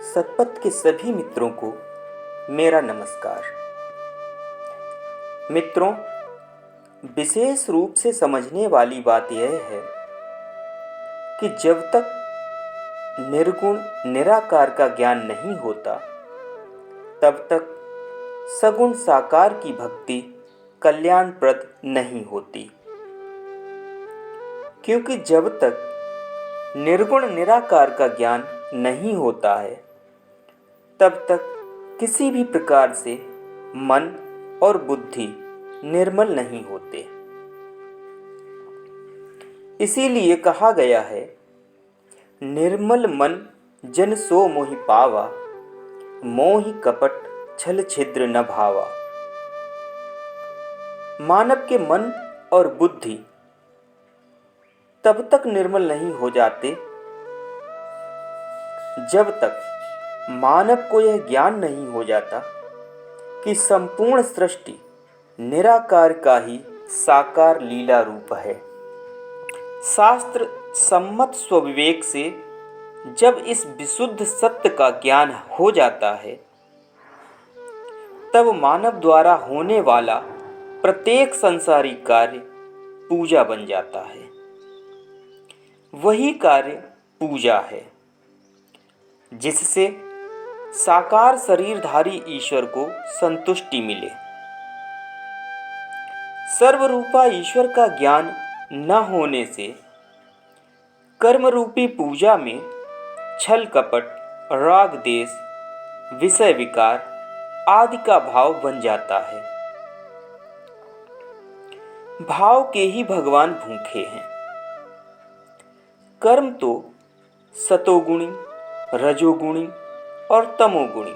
सतपथ के सभी मित्रों को मेरा नमस्कार। मित्रों, विशेष रूप से समझने वाली बात यह है कि जब तक निर्गुण निराकार का ज्ञान नहीं होता, तब तक सगुण साकार की भक्ति कल्याणप्रद नहीं होती। क्योंकि जब तक निर्गुण निराकार का ज्ञान नहीं होता है, तब तक किसी भी प्रकार से मन और बुद्धि निर्मल नहीं होते। इसीलिए कहा गया है, निर्मल मन जन सो मोहि पावा, मोहि कपट छल छिद्र न भावा। मानव के मन और बुद्धि तब तक निर्मल नहीं हो जाते जब तक मानव को यह ज्ञान नहीं हो जाता कि संपूर्ण सृष्टि निराकार का ही साकार लीला रूप है। शास्त्र सम्मत स्वविवेक से जब इस विशुद्ध सत्य का ज्ञान हो जाता है, तब मानव द्वारा होने वाला प्रत्येक सांसारिक कार्य पूजा बन जाता है। वही कार्य पूजा है जिससे साकार शरीरधारी ईश्वर को संतुष्टि मिले। सर्वरूपा ईश्वर का ज्ञान न होने से कर्म रूपी पूजा में छल कपट, राग देश, विषय विकार आदि का भाव बन जाता है। भाव के ही भगवान भूखे हैं। कर्म तो सतोगुणी, रजोगुणी और तमोगुणी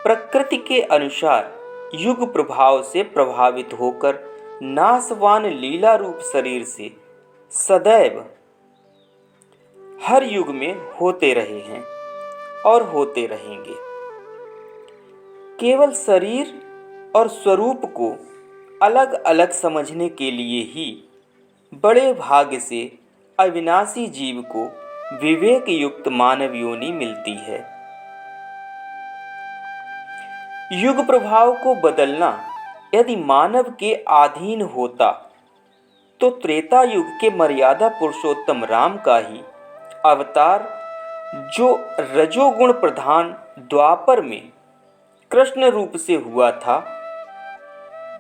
प्रकृति के अनुसार युग प्रभाव से प्रभावित होकर नाशवान लीला रूप शरीर से सदैव हर युग में होते रहे हैं और होते रहेंगे। केवल शरीर और स्वरूप को अलग अलग समझने के लिए ही बड़े भाग्य से अविनाशी जीव को विवेक युक्त मानव योनि मिलती है। युग प्रभाव को बदलना यदि मानव के अधीन होता, तो त्रेता युग के मर्यादा पुरुषोत्तम राम का ही अवतार, जो रजोगुण प्रधान द्वापर में कृष्ण रूप से हुआ था,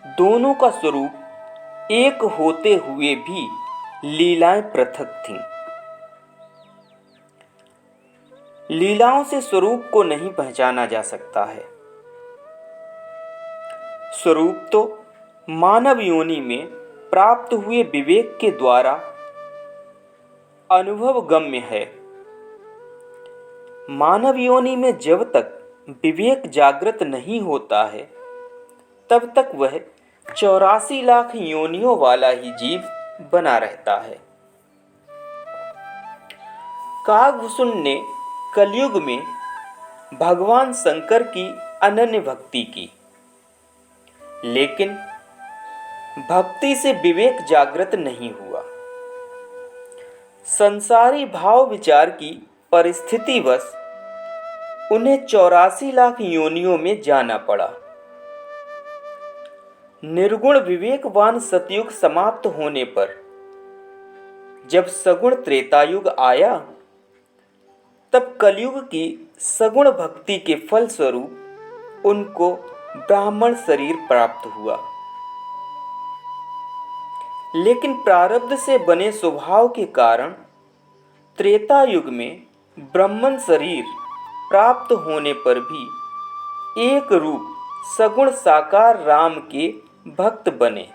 दोनों का स्वरूप एक होते हुए भी लीलाएं पृथक थीं। लीलाओं से स्वरूप को नहीं पहचाना जा सकता है। स्वरूप तो मानव योनि में प्राप्त हुए विवेक के द्वारा अनुभव गम्य है। मानव योनि में जब तक विवेक जागृत नहीं होता है, तब तक वह 84 लाख योनियों वाला ही जीव बना रहता है। कागभूषण ने कलयुग में भगवान शंकर की अनन्य भक्ति की, लेकिन भक्ति से विवेक जागृत नहीं हुआ। संसारी भाव विचार की परिस्थितिवश उन्हें 84 लाख योनियों में जाना पड़ा। निर्गुण विवेकवान सतयुग समाप्त होने पर जब सगुण त्रेतायुग आया, तब कलयुग की सगुण भक्ति के फलस्वरूप उनको ब्राह्मण शरीर प्राप्त हुआ। लेकिन प्रारब्ध से बने स्वभाव के कारण त्रेता युग में ब्राह्मण शरीर प्राप्त होने पर भी एक रूप सगुण साकार राम के भक्त बने,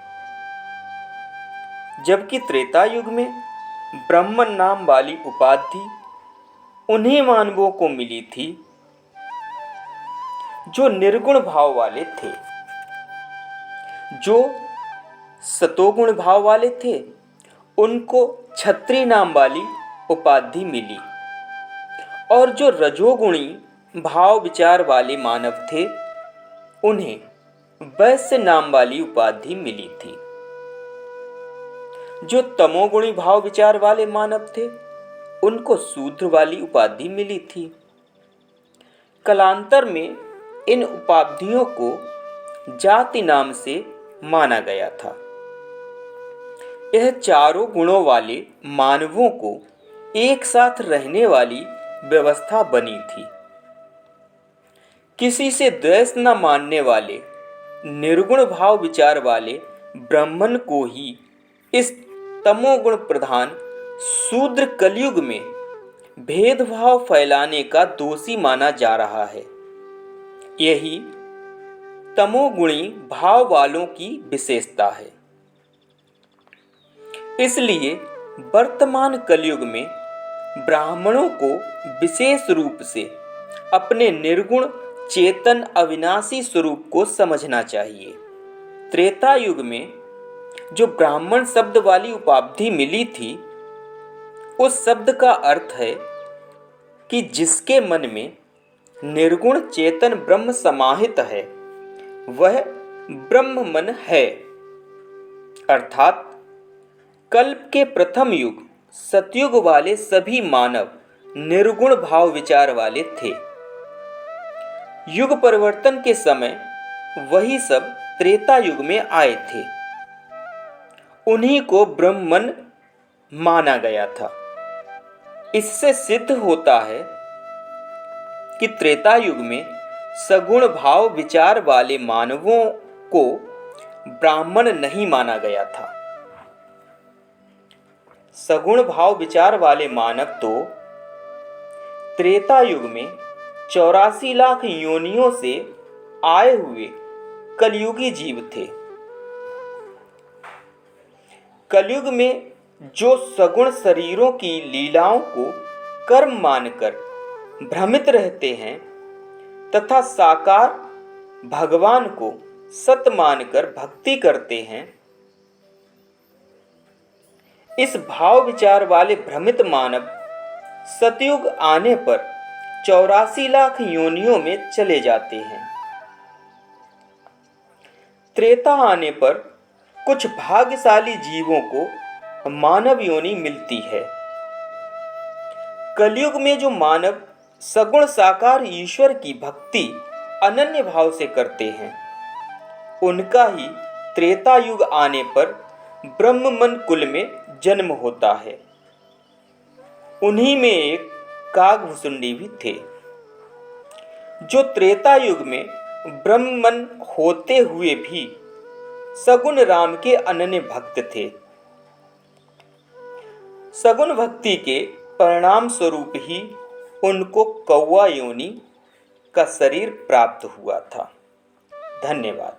जबकि त्रेता युग में ब्राह्मण नाम वाली उपाधि उन्हीं मानवों को मिली थी जो निर्गुण भाव वाले थे। जो सतोगुण भाव वाले थे, उनको क्षत्रिय नाम वाली उपाधि मिली, और जो रजोगुणी भाव विचार वाले मानव थे, उन्हें वैश्य नाम वाली उपाधि मिली थी। जो तमोगुणी भाव विचार वाले मानव थे, उनको शूद्र वाली उपाधि मिली थी। कालांतर में इन उपाधियों को जाति नाम से माना गया था। यह चारों गुणों वाले मानवों को एक साथ रहने वाली व्यवस्था बनी थी। किसी से द्वेष न मानने वाले निर्गुण भाव विचार वाले ब्राह्मण को ही इस तमोगुण प्रधान शूद्र कलयुग में भेदभाव फैलाने का दोषी माना जा रहा है। यही तमोगुणी भाव वालों की विशेषता है। इसलिए वर्तमान कलयुग में ब्राह्मणों को विशेष रूप से अपने निर्गुण चेतन अविनाशी स्वरूप को समझना चाहिए। त्रेता युग में जो ब्राह्मण शब्द वाली उपाधि मिली थी, उस शब्द का अर्थ है कि जिसके मन में निर्गुण चेतन ब्रह्म समाहित है, वह ब्रह्म मन है। अर्थात कल्प के प्रथम युग सतयुग वाले सभी मानव निर्गुण भाव विचार वाले थे। युग परिवर्तन के समय वही सब त्रेता युग में आए थे। उन्हीं को ब्रह्मन माना गया था। इससे सिद्ध होता है कि त्रेता युग में सगुण भाव विचार वाले मानवों को ब्राह्मण नहीं माना गया था। सगुण भाव विचार वाले मानव तो त्रेता युग में 84 लाख योनियों से आए हुए कलयुगी जीव थे। कलयुग में जो सगुण शरीरों की लीलाओं को कर्म मानकर भ्रमित रहते हैं तथा साकार भगवान को सत मानकर भक्ति करते हैं, इस भाव विचार वाले भ्रमित मानव सतयुग आने पर 84 लाख योनियों में चले जाते हैं। त्रेता आने पर कुछ भाग्यशाली जीवों को मानव योनि मिलती है। कलयुग में जो मानव सगुण साकार ईश्वर की भक्ति अनन्य भाव से करते हैं, उनका ही त्रेता युग आने पर ब्रह्ममन कुल में जन्म होता है। उन्हीं में एक कागभुसुंडी भी थे, जो त्रेता युग में ब्रह्ममन होते हुए भी सगुण राम के अनन्य भक्त थे। सगुण भक्ति के परिणाम स्वरूप ही उनको कौवा योनि का शरीर प्राप्त हुआ था। धन्यवाद।